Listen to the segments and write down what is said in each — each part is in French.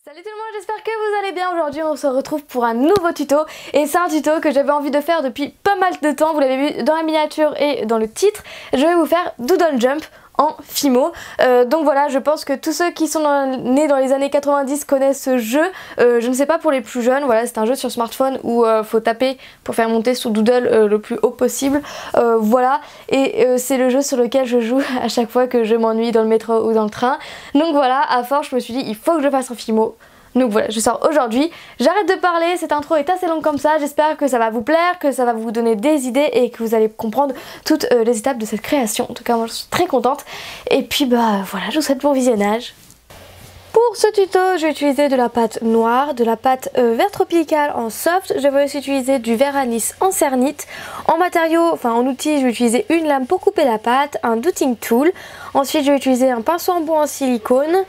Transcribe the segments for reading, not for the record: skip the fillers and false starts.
Salut tout le monde, j'espère que vous allez bien. Aujourd'hui on se retrouve pour un nouveau tuto. Et c'est un tuto que j'avais envie de faire depuis pas mal de temps. Vous l'avez vu dans la miniature et dans le titre. Je vais vous faire Doodle Jump en Fimo. Donc voilà, je pense que tous ceux qui sont nés dans les années 90 connaissent ce jeu. Je ne sais pas pour les plus jeunes, voilà, c'est un jeu sur smartphone où faut taper pour faire monter son doodle le plus haut possible. Voilà, et c'est le jeu sur lequel je joue à chaque fois que je m'ennuie dans le métro ou dans le train. Donc voilà, à force je me suis dit il faut que je fasse en Fimo. Donc voilà, je sors aujourd'hui, j'arrête de parler, cette intro est assez longue comme ça, j'espère que ça va vous plaire, que ça va vous donner des idées et que vous allez comprendre toutes les étapes de cette création. En tout cas moi je suis très contente et puis bah voilà, je vous souhaite bon visionnage. Pour ce tuto, je vais utiliser de la pâte noire, de la pâte vert tropical en soft, je vais aussi utiliser du verre anis en cernite. En matériaux, enfin en outils, je vais utiliser une lame pour couper la pâte, un dotting tool, ensuite je vais utiliser un pinceau en bois en silicone.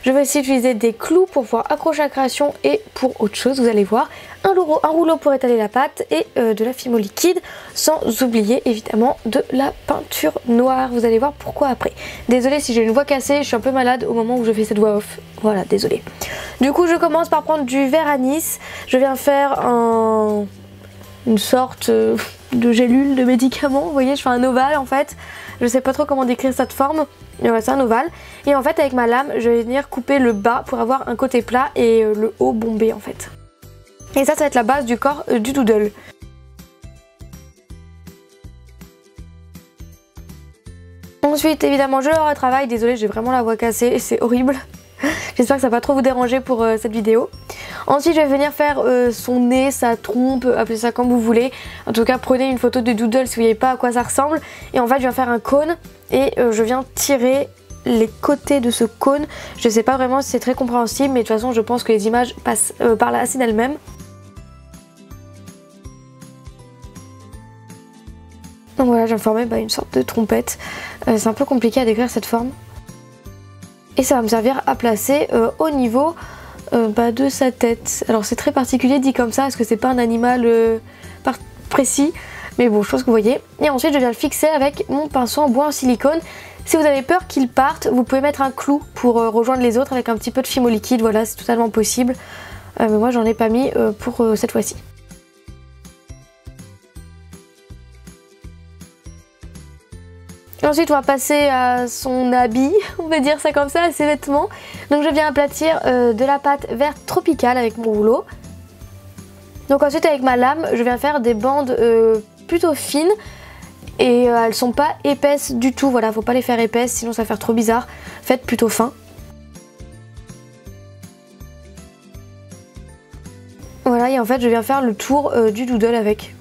Je vais aussi utiliser des clous pour pouvoir accrocher la création et pour autre chose, vous allez voir, un rouleau pour étaler la pâte et de la Fimo liquide, sans oublier évidemment de la peinture noire, vous allez voir pourquoi après. Désolée si j'ai une voix cassée, je suis un peu malade au moment où je fais cette voix off, voilà, désolée. Du coup je commence par prendre du verre anis, je viens faire une sorte de gélule, de médicament, vous voyez, je fais un ovale en fait, je sais pas trop comment décrire cette forme. Et voilà, c'est un ovale. Et en fait avec ma lame je vais venir couper le bas pour avoir un côté plat et le haut bombé en fait. Et ça va être la base du corps du doodle. Ensuite évidemment je le retravaille, désolée j'ai vraiment la voix cassée, c'est horrible. J'espère que ça va pas trop vous déranger pour cette vidéo. Ensuite je vais venir faire son nez, sa trompe, appelez ça comme vous voulez. En tout cas prenez une photo de doodle si vous voyez pas à quoi ça ressemble. Et en fait je viens faire un cône et je viens tirer les côtés de ce cône. Je sais pas vraiment si c'est très compréhensible mais de toute façon je pense que les images parlent assez d'elles-mêmes. Donc voilà, je viens former une sorte de trompette. C'est un peu compliqué à décrire cette forme. Et ça va me servir à placer au niveau de sa tête. Alors c'est très particulier dit comme ça, parce que c'est pas un animal précis. Mais bon, je pense que vous voyez. Et ensuite je viens le fixer avec mon pinceau en bois en silicone. Si vous avez peur qu'il parte, vous pouvez mettre un clou pour rejoindre les autres avec un petit peu de Fimo liquide. Voilà, c'est totalement possible. Mais moi j'en ai pas mis pour cette fois-ci. Ensuite on va passer à son habit, on va dire ça comme ça, à ses vêtements. Donc je viens aplatir de la pâte verte tropicale avec mon rouleau. Donc ensuite avec ma lame je viens faire des bandes plutôt fines. Et elles sont pas épaisses du tout, voilà, faut pas les faire épaisses sinon ça va faire trop bizarre. Faites plutôt fin. Voilà, et en fait je viens faire le tour du doodle avec.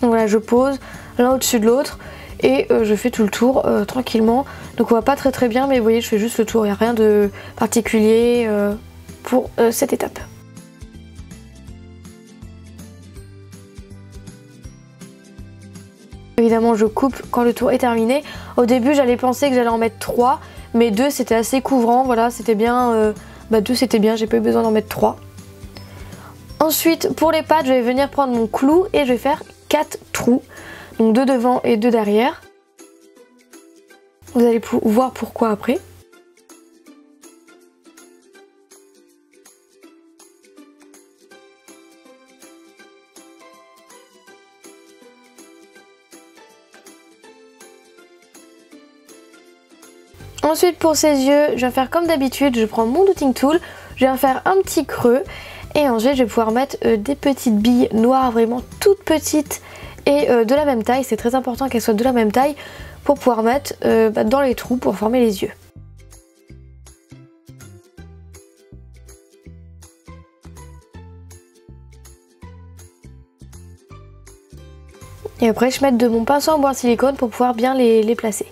Donc voilà, je pose l'un au-dessus de l'autre et je fais tout le tour tranquillement. Donc on voit pas très bien mais vous voyez je fais juste le tour, il n'y a rien de particulier pour cette étape. Évidemment je coupe quand le tour est terminé. Au début j'allais penser que j'allais en mettre 3 mais 2 c'était assez couvrant, voilà c'était bien, 2 c'était bien, j'ai pas eu besoin d'en mettre 3. Ensuite pour les pattes je vais venir prendre mon clou et je vais faire 4 trous, donc 2 devant et 2 derrière. Vous allez voir pourquoi après. Ensuite pour ses yeux, je vais faire comme d'habitude, je prends mon dotting tool, je vais faire un petit creux. Et ensuite je vais pouvoir mettre des petites billes noires vraiment toutes petites et de la même taille. C'est très important qu'elles soient de la même taille pour pouvoir mettre dans les trous pour former les yeux. Et après je mets de mon pinceau en bois en silicone pour pouvoir bien les placer.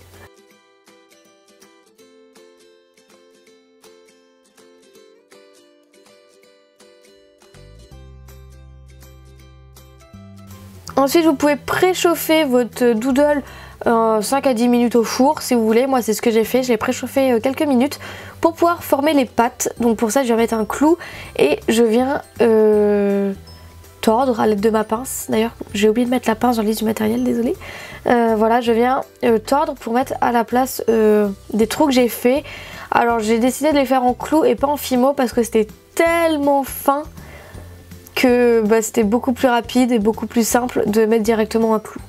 Ensuite vous pouvez préchauffer votre doodle 5 à 10 minutes au four si vous voulez. Moi c'est ce que j'ai fait, je l'ai préchauffé quelques minutes pour pouvoir former les pattes. Donc pour ça je vais mettre un clou et je viens tordre à l'aide de ma pince. D'ailleurs j'ai oublié de mettre la pince dans la liste du matériel, désolée. Voilà, je viens tordre pour mettre à la place des trous que j'ai fait. Alors j'ai décidé de les faire en clou et pas en fimo parce que c'était tellement fin que c'était beaucoup plus rapide et beaucoup plus simple de mettre directement un clou.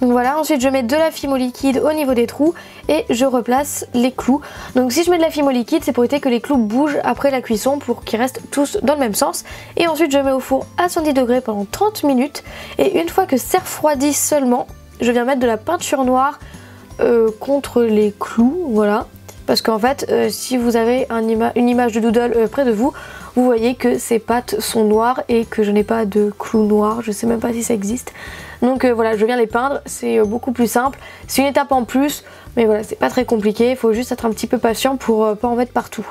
Donc voilà, ensuite je mets de la fimo liquide au niveau des trous et je replace les clous. Donc si je mets de la fimo liquide, c'est pour éviter que les clous bougent après la cuisson pour qu'ils restent tous dans le même sens. Et ensuite je mets au four à 110 degrés pendant 30 minutes. Et une fois que c'est refroidi seulement, je viens mettre de la peinture noire contre les clous, voilà. Parce qu'en fait, si vous avez une image de doodle près de vous, vous voyez que ces pattes sont noires et que je n'ai pas de clous noirs, je sais même pas si ça existe. Donc voilà, je viens les peindre, c'est beaucoup plus simple, c'est une étape en plus, mais voilà, c'est pas très compliqué, il faut juste être un petit peu patient pour pas en mettre partout.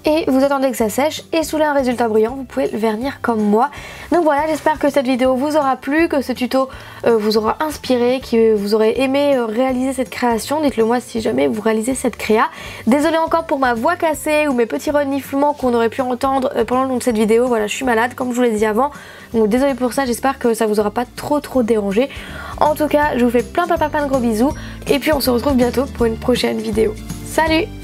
Et vous attendez que ça sèche et sous un résultat brillant vous pouvez le vernir comme moi. Donc voilà, j'espère que cette vidéo vous aura plu, que ce tuto vous aura inspiré, que vous aurez aimé réaliser cette création. Dites-le moi si jamais vous réalisez cette créa. Désolée encore pour ma voix cassée ou mes petits reniflements qu'on aurait pu entendre pendant le long de cette vidéo. Voilà, je suis malade comme je vous l'ai dit avant, donc désolée pour ça, j'espère que ça vous aura pas trop dérangé. En tout cas, je vous fais plein de gros bisous et puis on se retrouve bientôt pour une prochaine vidéo. Salut!